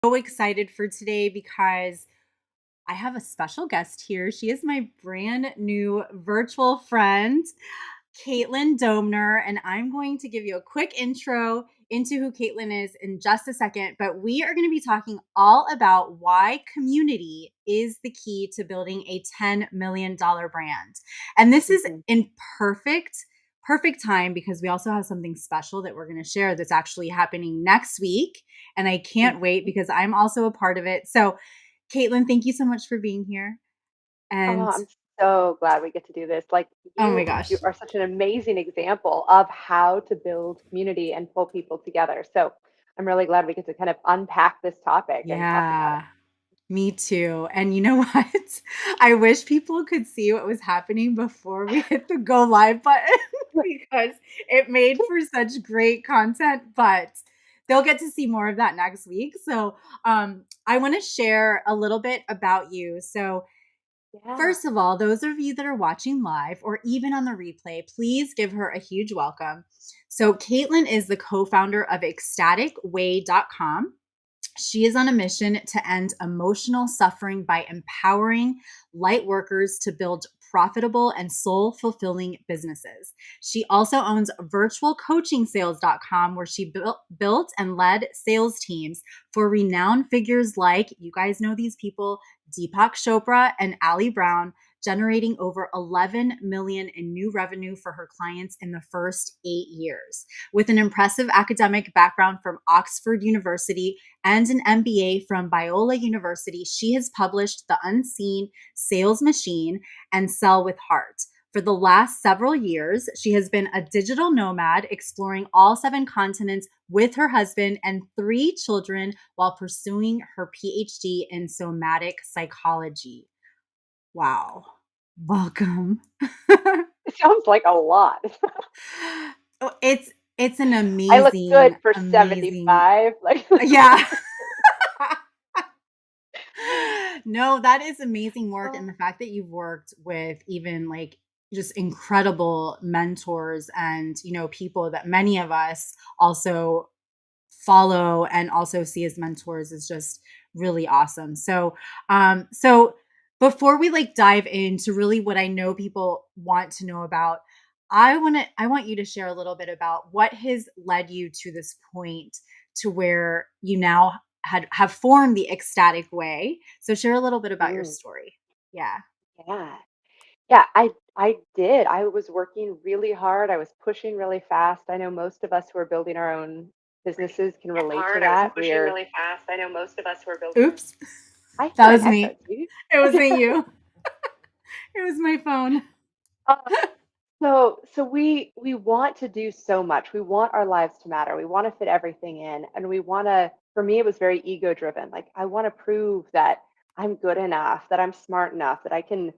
So excited for today because I have a special guest here. She is my brand new virtual friend, Caitlin Doemner, and I'm going to give you a quick intro into who Caitlin is in just a second. But we are going to be talking all about why community is the key to building a $10 million brand. And this is Mhm. in perfect time because we also have something special that we're going to share that's actually happening next week. And I can't wait Mhm. because I'm also a part of it. So, Caitlin, thank you so much for being here. Oh, And I'm so glad we get to do this. Like oh my you gosh. are such an amazing example of how to build community and pull people together. So I'm really glad we get to kind of unpack this topic and talk about Yeah. Me too. And you know what? I wish people could see what was happening before we hit the go live button it. because it made for such great content, but they'll get to see more of that next week. So, I want to share a little bit about you. So, Yeah. first of all, those of you that are watching live or even on the replay, please give her a huge welcome. So, Caitlin is the co founder of ecstaticway.com. She is on a mission to end emotional suffering by empowering light workers to build profitable and soul fulfilling businesses. She also owns virtualcoachingsales.com, where she built and led sales teams for renowned figures like, you guys know these people, Deepak Chopra and Ali Brown, generating over 11 million in new revenue for her clients in the first 8 years. With an impressive academic background from Oxford University and an MBA from Biola University, she has published The Unseen Sales Machine and Sell with Heart. For the last several years, she has been a digital nomad exploring all 7 continents with her husband and 3 children while pursuing her PhD in somatic psychology. Wow. Welcome. It sounds like a lot. Oh, it's an I look good amazing, for amazing. 75. Like Yeah. No, that is amazing work. And oh, the fact that you've worked with even like just incredible mentors and, people that many of us also follow and also see as mentors is just really awesome. So before we like dive into really what I know people want to know about, I want you to share a little bit about what has led you to this point to where you now have formed the ecstatic way. So share a little bit about your mm, story. Yeah. yeah. Yeah, I did. I was working really hard. I was pushing really fast. I know most of us who are building our own businesses can relate to Hard. I was that. pushing We're really fast. I know most of us were building. Oops. I That hear an was echo. me. Do you? It Okay. wasn't you. It was my phone. Uh, so we want to do so much. We want our lives to matter. We want to fit everything in, and we want to. For me, it was very ego driven. Like I want to prove that I'm good enough, that I'm smart enough, that I can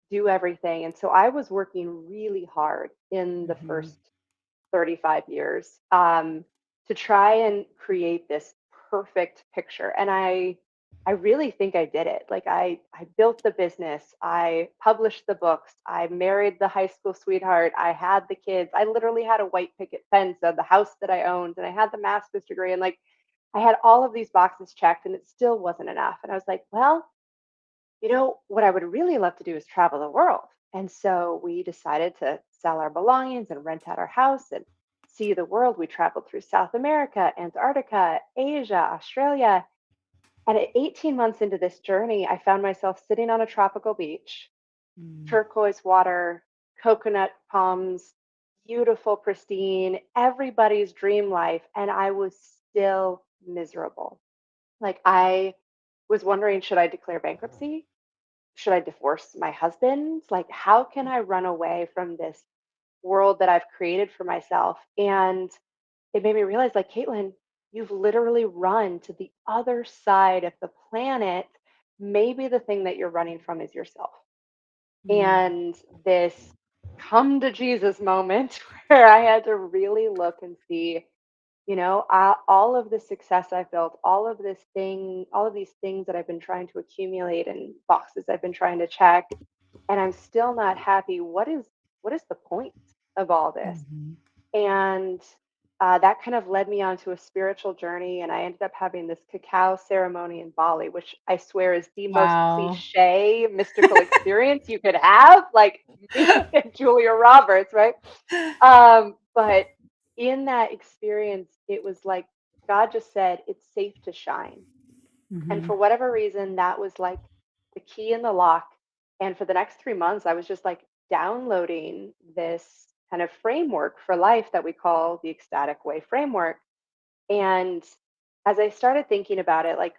do everything. And so I was working really hard in the Mhm. first 35 years to try and create this perfect picture. And I really think I did it. Like I built the business, I published the books, I married the high school sweetheart, I had the kids. I literally had a white picket fence of the house that I owned, and I had the master's degree, and like I had all of these boxes checked, and it still wasn't enough. And I was like, well, what I would really love to do is travel the world. And so we decided to sell our belongings and rent out our house and see the world. We traveled through South America, Antarctica, Asia, Australia. And at 18 months into this journey, I found myself sitting on a tropical beach, Mm. turquoise water, coconut palms, beautiful, pristine, everybody's dream life. And I was still miserable. Like I was wondering, should I declare bankruptcy? Should I divorce my husband? Like, how can I run away from this world that I've created for myself? And it made me realize, like, Caitlin, you've literally run to the other side of the planet. Maybe the thing that you're running from is yourself. Mm. And this come to Jesus moment where I had to really look and see, all of the success I've built, all of these things that I've been trying to accumulate and boxes I've been trying to check, and I'm still not happy. What is the point of all this? Mhm. And that kind of led me onto a spiritual journey, and I ended up having this cacao ceremony in Bali, which I swear is the most Wow. cliche mystical experience you could have, like me and Julia Roberts, right? But in that experience, it was like God just said, "It's safe to shine." And Mhm. for whatever reason, that was like the key in the lock. And for the next 3 months, I was just like downloading this kind of framework for life that we call the Ecstatic Way framework. And as I started thinking about it, like,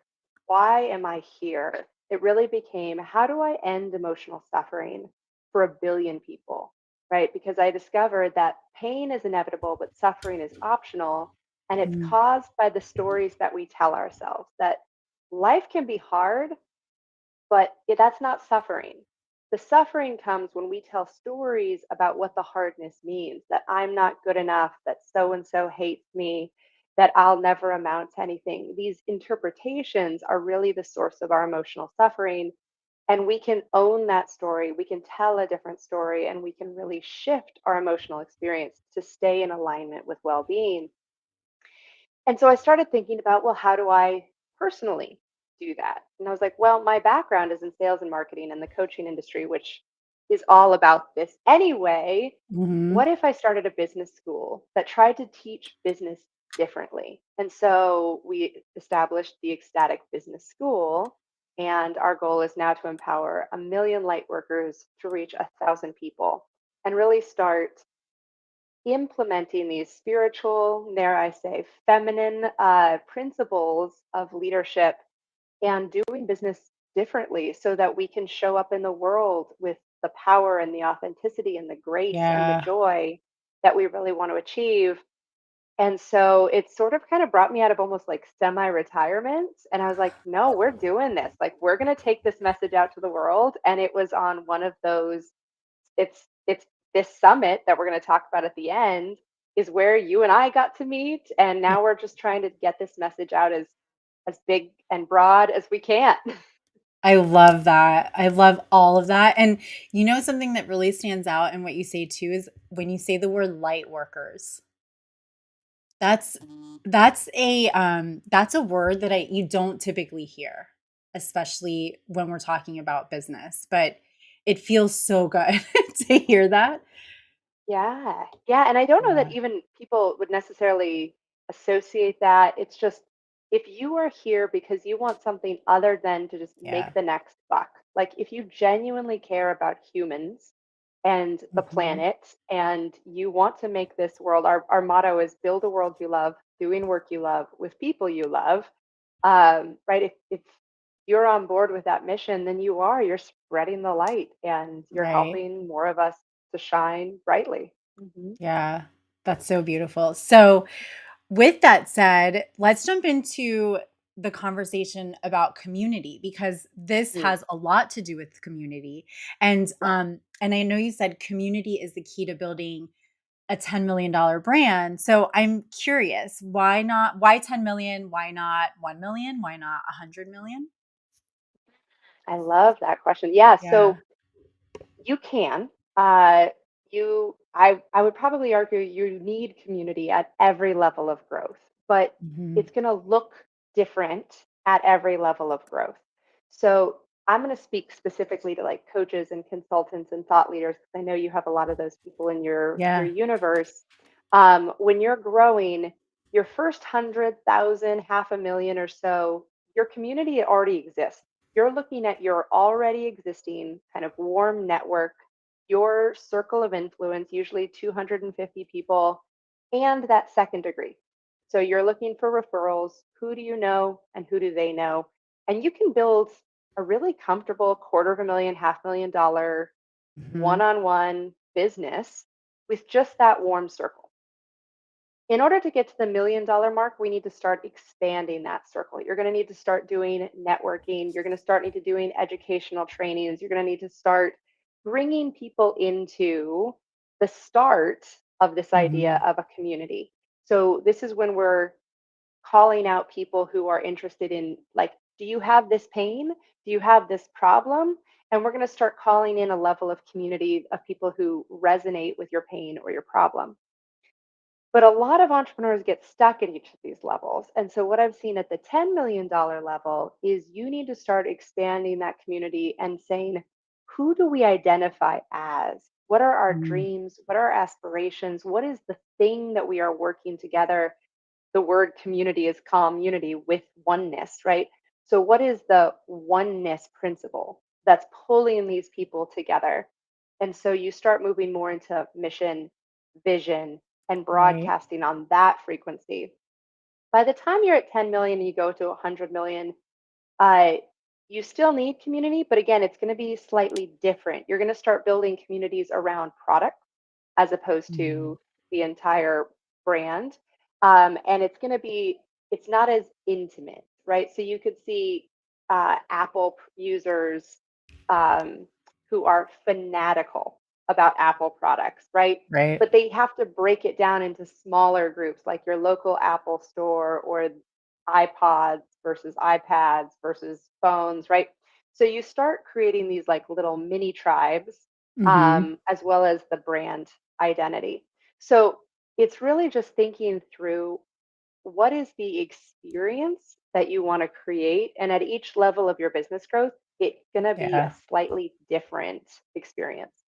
why am I here? It really became, how do I end emotional suffering for 1 billion people? Right? Because I discovered that pain is inevitable, but suffering is optional. And it's Mm. caused by the stories that we tell ourselves that life can be hard, but that's not suffering. The suffering comes when we tell stories about what the hardness means, that I'm not good enough, that so and so hates me, that I'll never amount to anything. These interpretations are really the source of our emotional suffering. And we can own that story, we can tell a different story, and we can really shift our emotional experience to stay in alignment with well being. And so I started thinking about, well, how do I personally do that? And I was like, well, my background is in sales and marketing and the coaching industry, which is all about this anyway. Mhm. What if I started a business school that tried to teach business differently? And so we established the Ecstatic Business School. And our goal is now to empower 1 million light workers to reach 1,000 people and really start implementing these spiritual, dare I say, feminine principles of leadership and doing business differently so that we can show up in the world with the power and the authenticity and the grace and the Yeah. joy that we really want to achieve. And so it sort of kind of brought me out of almost like semi retirement. And I was like, no, we're doing this. Like, we're going to take this message out to the world. And it was on one of those, it's this summit that we're going to talk about at the end is where you and I got to meet, and now we're just trying to get this message out as big and broad as we can. I love that. I love all of that. And something that really stands out in what you say too is when you say the word light workers. That's that's a word that I you don't typically hear, especially when we're talking about business, but it feels so good to hear that. Yeah. Yeah. And I don't know that Yeah. even people would necessarily associate that. It's just if you are here because you want something other than to just Yeah. make the next buck, like if you genuinely care about humans and the Mhm. planet and you want to make this world, our motto is build a world you love, doing work you love, with people you love. Right. If you're on board with that mission, then you're spreading the light and you're Right. helping more of us to shine brightly. Mhm. Yeah. That's so beautiful. So, with that said, let's jump into the conversation about community because this Mm, has a lot to do with community. And yeah. I know you said community is the key to building a $10 million brand. So I'm curious, why 10 million? Why not 1 million? Why not 100 million? I love that question. Yeah, Yeah. so you can. Uh, I would probably argue you need community at every level of growth, but Mhm. it's going to look different at every level of growth. So I'm going to speak specifically to like coaches and consultants and thought leaders because I know you have a lot of those people in your Yeah. universe. When you're growing, your first 100,000, half a million or so, your community already exists. You're looking at your already existing kind of warm network, your circle of influence, usually 250 people, and that second degree. So you're looking for referrals. Who do you know and who do they know? And you can build a really comfortable $250,000, $500,000 Mhm. one on one business with just that warm circle. In order to get to the $1 million mark, we need to start expanding that circle. You're going to need to start doing networking. You're going to start need to doing educational trainings. You're going to need to start bringing people into the start of this idea Mhm. of a community. So this is when we're calling out people who are interested in like, do you have this pain? Do you have this problem? And we're going to start calling in a level of community of people who resonate with your pain or your problem. But a lot of entrepreneurs get stuck at each of these levels. And so, what I've seen at the $10 million level is you need to start expanding that community and saying, who do we identify as? What are our Mm, dreams? What are our aspirations? What is the thing that we are working together? The word community is community with oneness, right? So, what is the oneness principle that's pulling these people together? And so you start moving more into mission, vision, and right. broadcasting on that frequency. By the time you're at 10 million and you go to 100 million, uh, you still need community, but again, it's going to be slightly different. You're going to start building communities around product as opposed Mhm. to the entire brand. And it's going to be, it's not as intimate, right? So you could see Apple users um, who are fanatical about Apple products, right? Right. But they have to break it down into smaller groups like your local Apple store or iPods versus iPads versus phones, right? So you start creating these like little mini tribes, Hmm. as well as the brand identity. So it's really just thinking through what is the experience that you want to create. And at each level of your business growth, it's going to be a Yeah. slightly different experience.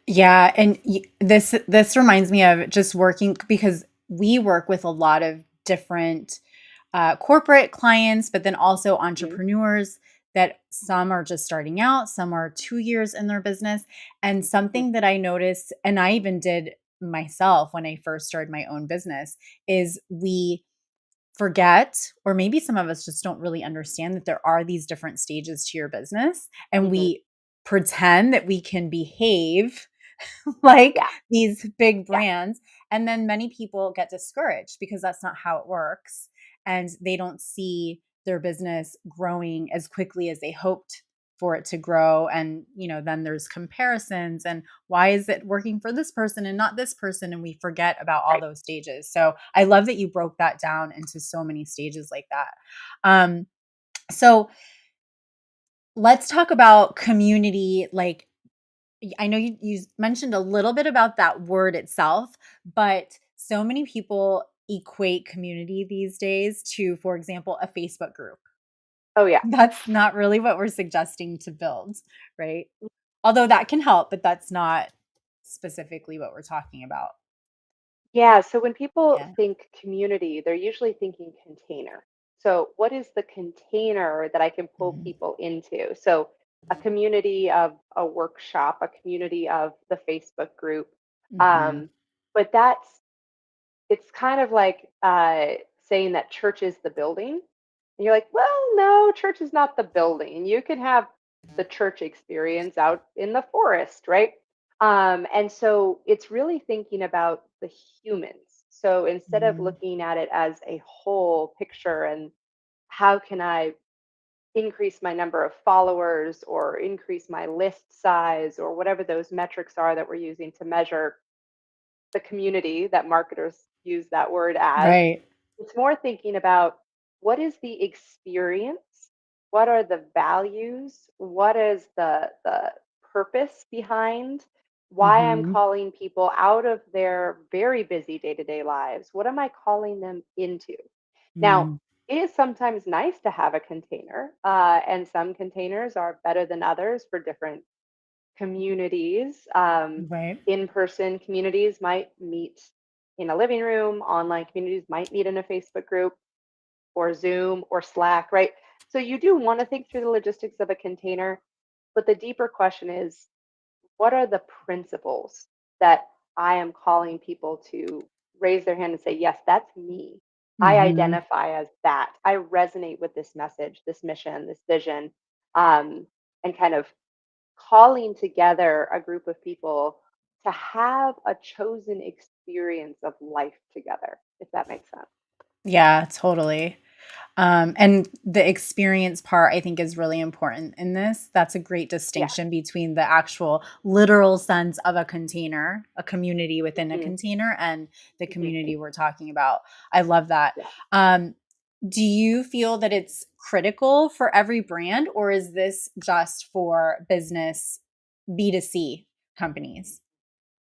Yeah, and this reminds me of just working because we work with a lot of different corporate clients, but then also Mhm, entrepreneurs that some are just starting out, some are 2 years in their business. And mhm, something that I noticed, and I even did myself when I first started my own business, is we forget, or maybe some of us just don't really understand that there are these different stages to your business. And mhm. we pretend that we can behave like Yeah, these big yeah, brands. And then many people get discouraged because that's not how it works. And they don't see their business growing as quickly as they hoped for it to grow. And, then there's comparisons and why is it working for this person and not this person? And we forget about all right. those stages. So I love that you broke that down into so many stages like that. So let's talk about community, like I know you mentioned a little bit about that word itself, but so many people equate community these days to, for example, a Facebook group. Oh, yeah. That's not really what we're suggesting to build, right? Although that can help, but that's not specifically what we're talking about. Yeah, so when people Yeah. think community, they're usually thinking container. So, what is the container that I can pull Mhm. people into? So, a community of a workshop, a community of the Facebook group. Mhm. Um, but it's kind of like saying that church is the building. And you're like, well, no, church is not the building. You can have the church experience out in the forest, right? And so it's really thinking about the humans. So instead of Mhm. looking at it as a whole picture and how can I increase my number of followers or increase my list size or whatever those metrics are that we're using to measure the community that marketers use that word as, Right. it's more thinking about what is the experience, what are the values, what is the purpose behind why I'm Mhm. calling people out of their very busy day-to-day lives. What am I calling them into? Now, Mhm. it is sometimes nice to have a container, and some containers are better than others for different communities. Right. In-person communities might meet in a living room, online communities might meet in a Facebook group or Zoom or Slack, right? So you do want to think through the logistics of a container, but the deeper question is what are the principles that I am calling people to raise their hand and say, yes, that's me. I Mhm. identify as that. I resonate with this message, this mission, this vision, um, and kind of calling together a group of people to have a chosen experience of life together, if that makes sense. Yeah, totally. And the experience part, I think, is really important in this. That's a great Yeah. distinction between the actual literal sense of a container, a community within a Hmm. container, and the Hmm. community we're talking about. I love that. Yeah. Um, do you feel that it's critical for every brand, or is this just for business B2C companies?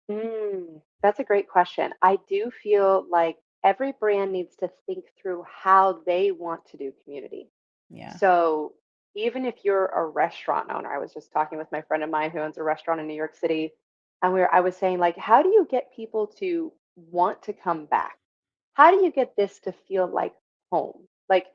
That's a great question. I do feel like every brand needs to think through how they want to do community. Yeah. So even if you're a restaurant owner, I was just talking with my friend of mine who owns a restaurant in New York City, and I was saying like, how do you get people to want to come back? How do you get this to feel like home? Like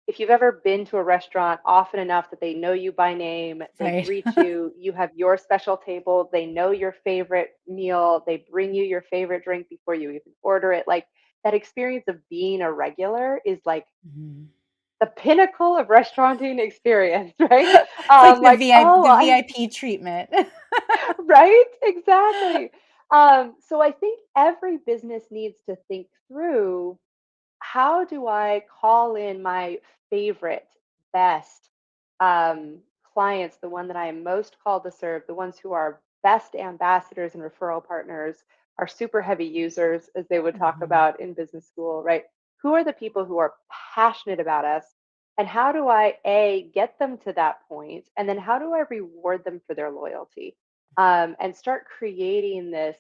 if you've ever been to a restaurant often enough that they know you by name, they Right. greet you, you have your special table, they know your favorite meal, they bring you your favorite drink before you even order it. Like that experience of being a regular is like Mhm. the pinnacle of restauranting experience, right? It's like the Like, oh, the I VIP treatment. right? Exactly. So I think every business needs to think through, how do I call in my favorite, best clients, the one that I am most called to serve, the ones who are best ambassadors and referral partners, are super heavy users, as they would talk Mhm. about in business school, right? Who are the people who are passionate about us? And how do I, A, get them to that point? And then how do I reward them for their loyalty? And start creating this,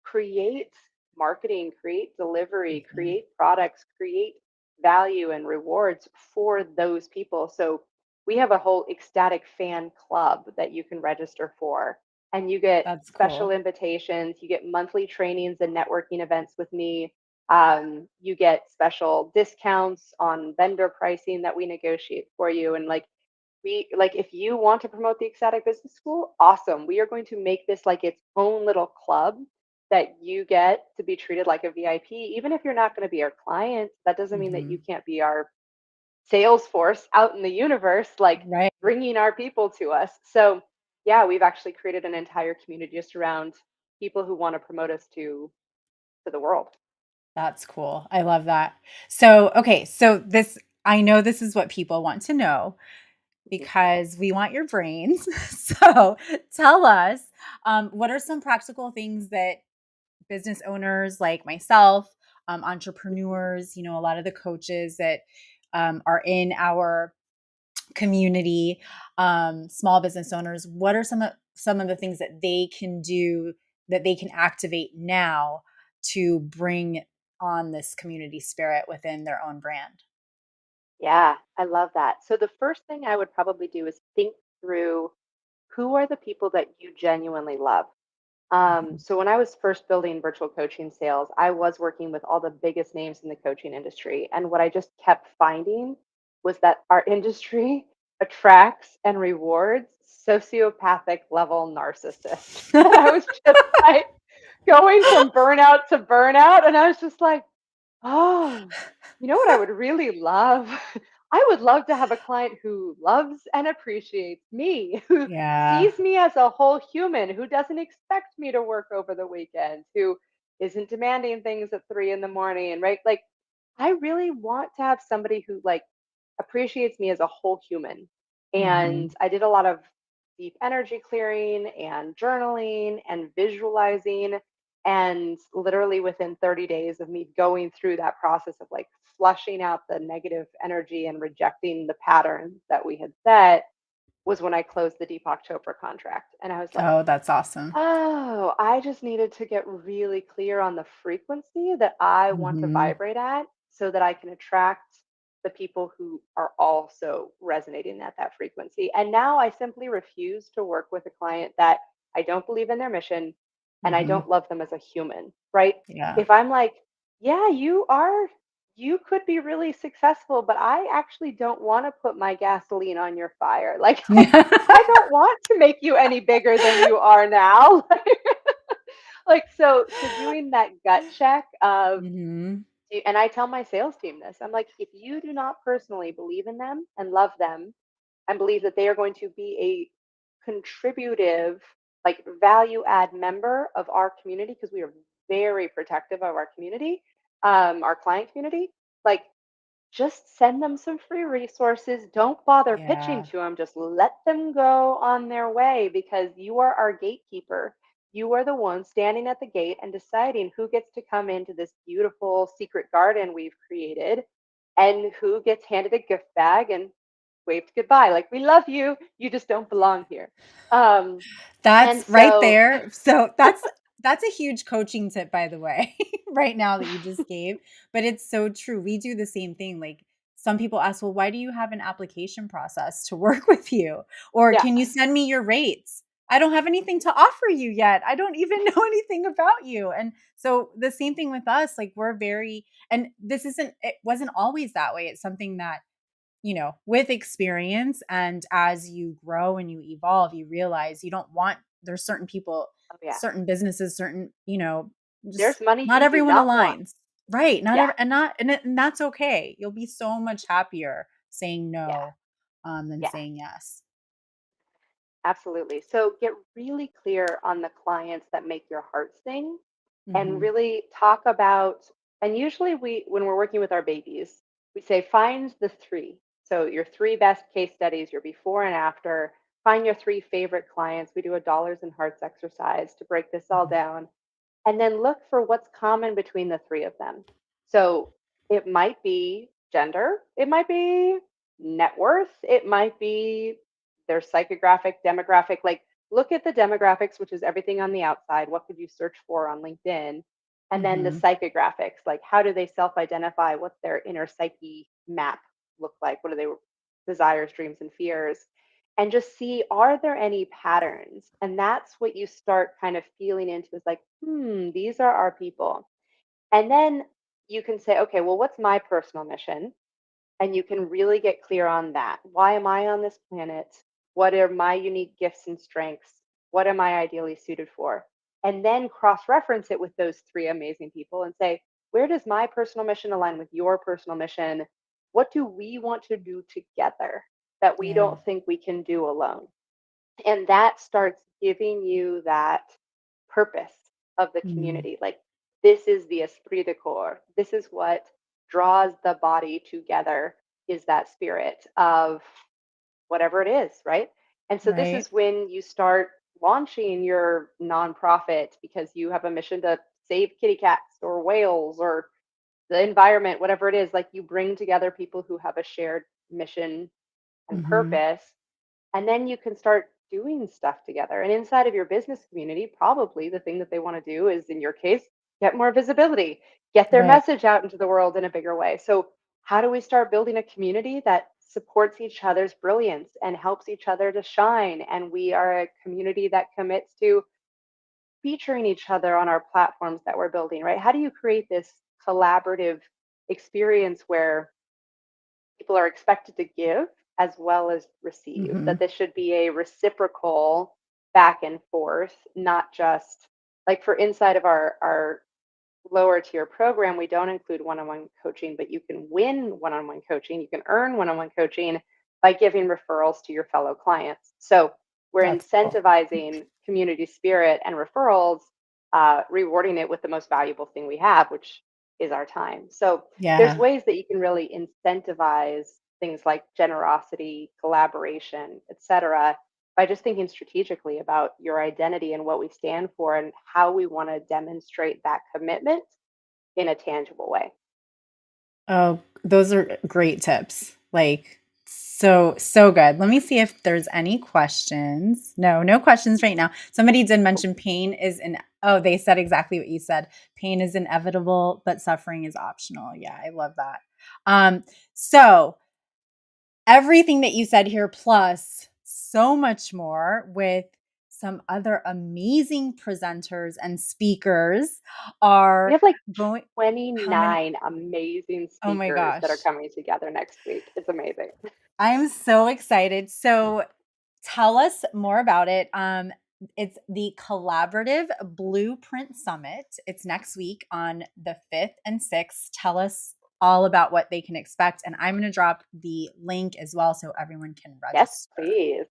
create marketing, create delivery, Mhm. create products, create value and rewards for those people. So we have a whole ecstatic fan club that you can register for, and you get That's special cool. invitations, you get monthly trainings and networking events with me. You get special discounts on vendor pricing that we negotiate for you. And like if you want to promote the Ecstatic Business School, awesome. We are going to make this like its own little club that you get to be treated like a VIP. Even if you're not going to be our client, that doesn't mean that you Mhm. can't be our sales force out in the universe, like Right. bringing our people to us. So, yeah, we've actually created an entire community just around people who want to promote us to the world. That's cool. I love that. So, okay, so this I know this is what people want to know Mhm. because we want your brains. So, tell us, what are some practical things that business owners like myself, Mhm. entrepreneurs, a lot of the coaches that are in our community, small business owners, what are some of the things that they can do that they can activate now to bring on this community spirit within their own brand? Yeah, I love that. So, the first thing I would probably do is think through, who are the people that you genuinely love? Mhm. So when I was first building virtual coaching sales, I was working with all the biggest names in the coaching industry. And what I just kept finding was that our industry attracts and rewards sociopathic level narcissists. And I was just like going from burnout to burnout. And I was just like, oh, you know what I would really love? I would love to have a client who loves and appreciates me, who Yeah. sees me as a whole human, who doesn't expect me to work over the weekend, who isn't demanding things at 3 in the morning, right? Like, I really want to have somebody who appreciates me as a whole human. And Mhm. I did a lot of deep energy clearing and journaling and visualizing. And literally within 30 days of me going through that process of like flushing out the negative energy and rejecting the patterns that we had set, was when I closed the Deepak Chopra contract. And I was like, Oh, that's awesome. oh, I just needed to get really clear on the frequency that I want to Mhm. vibrate at so that I can attract the people who are also resonating at that frequency. And now I simply refuse to work with a client that I don't believe in their mission and I Mhm. don't love them as a human, right? Yeah. If I'm like, yeah, you could be really successful, but I actually don't want to put my gasoline on your fire. Like I don't want to make you any bigger than you are now. Like so doing that gut check of, Mhm. and I tell my sales team this. I'm like, if you do not personally believe in them and love them and believe that they are going to be a contributive, like value add member of our community, because we are very protective of our community, our client community, like just send them some free resources. Don't bother pitching Yeah. to them. Just let them go on their way, because you are our gatekeeper. You are the one standing at the gate and deciding who gets to come into this beautiful secret garden we've created and who gets handed a gift bag and waved goodbye. Like, we love you. You just don't belong here. Um, and That's right so, there. So that's a huge coaching tip, by the way, right now that you just gave. But it's so true. We do the same thing. Like some people ask, well, why do you have an application process to work with you? Or yeah, can you send me your rates? I don't have anything to offer you yet. I don't even know anything about you. And so the same thing with us, like we're very, and it wasn't always that way. It's something that with experience and as you grow and you evolve, you realize you don't want there's certain people, oh, yeah. certain businesses, certain, just There's money not you do everyone not want. aligns. Right. Not Yeah, every, and not and that's okay. You'll be so much happier saying yeah, no than yeah. saying yes. Absolutely. So get really clear on the clients that make your heart sing and Mhm. really talk about, and usually when we're working with our babies, we say find the three. So your three best case studies, your before and after, find your three favorite clients. We do a dollars and hearts exercise to break this all Mhm. down and then look for what's common between the three of them. So it might be gender, it might be net worth, it might be their psychographic, demographic. Like, look at the demographics, which is everything on the outside. What could you search for on LinkedIn? And then the Mhm. psychographics, like how do they self identify? What's their inner psyche map look like? What are their desires, dreams, and fears? And just see, are there any patterns? And that's what you start kind of feeling into is like, these are our people. And then you can say, okay, well, what's my personal mission? And you can really get clear on that. Why am I on this planet? What are my unique gifts and strengths? What am I ideally suited for? And then cross reference it with those three amazing people and say, where does my personal mission align with your personal mission? What do we want to do together that we Yeah. don't think we can do alone? And that starts giving you that purpose of the Mhm. community. Like, this is the esprit de corps. This is what draws the body together, is that spirit of whatever it is, right? And so this Right. is when you start launching your nonprofit because you have a mission to save kitty cats or whales or the environment, whatever it is. Like, you bring together people who have a shared mission and Mhm. purpose, and then you can start doing stuff together. And inside of your business community, probably the thing that they want to do is, in your case, get more visibility, get their Right. message out into the world in a bigger way. So, how do we start building a community that supports each other's brilliance and helps each other to shine? And we are a community that commits to featuring each other on our platforms that we're building, right? How do you create this collaborative experience where people are expected to give as well as receive, that Mhm. this should be a reciprocal back and forth, not just like for inside of our lower tier program, we don't include one-on-one coaching, but you can win one-on-one coaching. You can earn one-on-one coaching by giving referrals to your fellow clients. So we're That's cool. incentivizing community spirit and referrals, rewarding it with the most valuable thing we have, which is our time. So there's Yeah. ways that you can really incentivize things like generosity, collaboration, etc., by just thinking strategically about your identity and what we stand for and how we want to demonstrate that commitment in a tangible way. Oh, those are great tips. Like so good. Let me see if there's any questions. No, no questions right now. Somebody did mention pain is in oh, they said exactly what you said. Pain is inevitable, but suffering is optional. Yeah, I love that. So everything that you said here, plus so much more with some other amazing presenters and speakers We are have like going coming. 29 amazing Oh my speakers that are gosh. coming together next week. It's amazing. I'm so excited. So tell us more about it. It's the Collaborative Blueprint Summit. It's next week on the 5th and 6th. Tell us all about what they can expect. And I'm going to drop the link as well so everyone can Yes, register. please.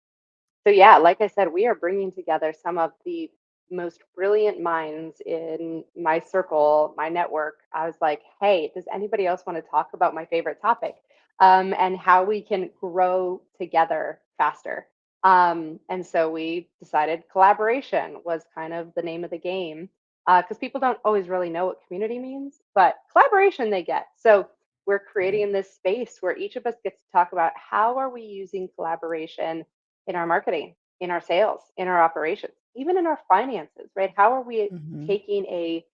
So yeah, like I said, we are bringing together some of the most brilliant minds in my circle, my network. I was like, hey, does anybody else want to talk about my favorite topic, and how we can grow together faster? And so we decided collaboration was kind of the name of the game, because people don't always really know what community means, but collaboration they get. So we're Right. creating this space where each of us gets to talk about how are we using collaboration in our marketing, in our sales, in our operations, even in our finances, right? How are we Hmm. taking a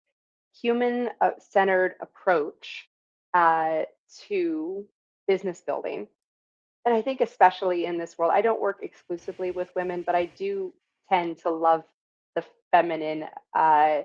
human centered approach uh, to business building? And I think, especially in this world, I don't work exclusively with women, but I do tend to love the feminine uh,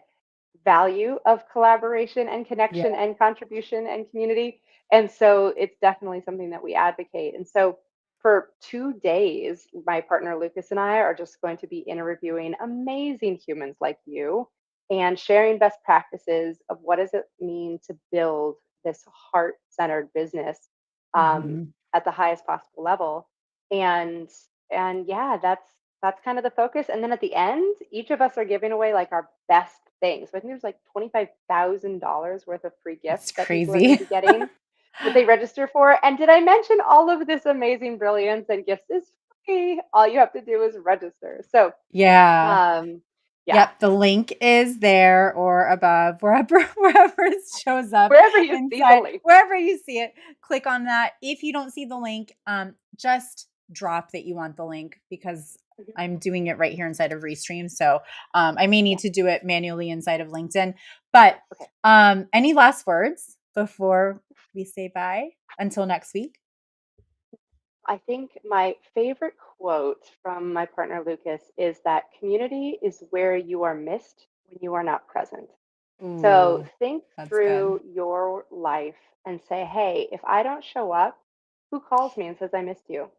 value of collaboration and Yeah. connection and contribution and community. And so it's definitely something that we advocate. And so for 2 days, my partner Lucas and I are just going to be interviewing amazing humans like you and sharing best practices of what does it mean to build this heart-centered business um, Hmm. at the highest possible level. And and yeah, that's kind of the focus. And then at the end, each of us are giving away like our best things. So I think there's like $25,000 worth of free gifts It's that people are going to crazy. be getting that they register for. And did I mention all of this amazing brilliance and gifts is free? All you have to do is register. So, Yeah. um, yeah, Yep, the link is there or above, wherever wherever it shows up wherever you see the inside, link. wherever you see it, click on that. If you don't see the link, just drop that you want the link because Mhm. I'm doing it right here inside of Restream. So I may Yeah. need to do it manually inside of LinkedIn. But Okay. any last words before we say bye until next week? I think my favorite quote from my partner Lucas is that community is where you are missed when you are not present. So Ooh, think that's good. through your life and say, hey, if I don't show up, who calls me and says I missed you?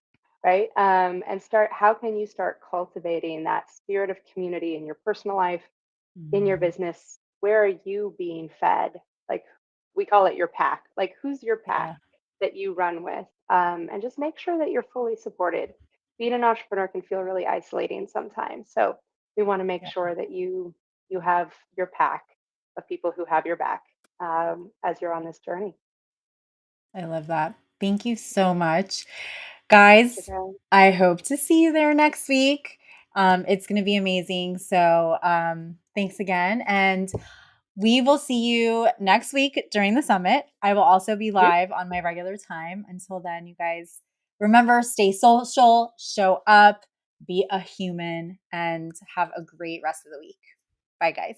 Right. And start, how can you start cultivating that spirit of community in your personal life, in your Mhm. business? Where are you being fed? Like we call it your pack. Like who's your pack Yeah, that you run with? And just make sure that you're fully supported. Being an entrepreneur can feel really isolating sometimes. So we want to make yeah. sure that you have your pack of people who have your back as you're on this journey. I love that. Thank you so much. Guys, Okay. I hope to see you there next week. It's going to be amazing. So, thanks again. And we will see you next week during the summit. I will also be Yep. live on my regular time. Until then, you guys remember stay social, show up, be a human, and have a great rest of the week. Bye, guys.